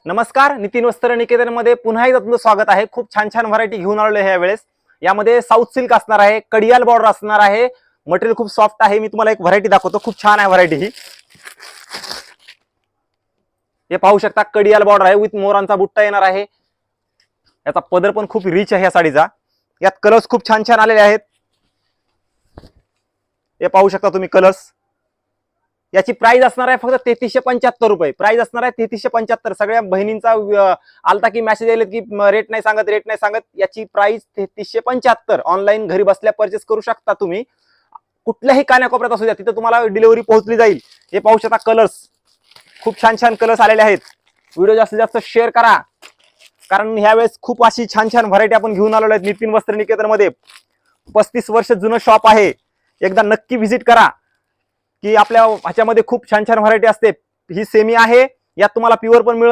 नमस्कार, नितीन वस्त्र निकेतन मध्ये पुन्हा एकदा तुमचं स्वागत आहे। खूप छान छान व्हरायटी घेऊन आलेलो आहे यावेळेस। यामध्ये साऊथ सिल्क असणार आहे, कडियाल बॉर्डर असणार आहे, मटेरियल खूप सॉफ्ट आहे। मी तुम्हाला एक व्हरायटी दाखवतो, खूप छान आहे व्हरायटी ही। हे पाहू शकता, कडियाल बॉर्डर आहे विथ मोरांचा बुट्टा येणार आहे। याचा पदर पण खूप रिच आहे या साडीचा। यात कलर्स खूप छान छान आलेले आहेत। हे पाहू शकता तुम्ही कलर्स। याची प्राइस असणार आहे फक्त 3375 रुपये। प्राइस असणार आहे 3375। सगळ्या बहिणींचा आलता की मेसेज आले की रेट नाही सांगत। याची प्राइस 3375। ऑनलाईन घरी बसल्या परचेस करू शकता तुम्ही। कुठल्याही कानाकोपऱ्यात असू द्या, तिथे तुम्हाला डिलिव्हरी पोहोचली जाईल। हे पाहू शकता कलर्स, खूप छान छान कलर्स आलेले आहेत। व्हिडिओ जास्तीत जास्त शेअर करा, कारण ह्यावेळेस खूप अशी छान छान व्हरायटी आपण घेऊन आलेलो आहेत नितीन वस्त्र निकेतन मध्ये। 35 वर्ष जुनं शॉप आहे, एकदा नक्की व्हिजिट करा। की आपल्या ह्याच्यामध्ये खूप छान छान व्हरायटी असते। ही सेमी आहे, यात तुम्हाला प्युअर पण मिळेल।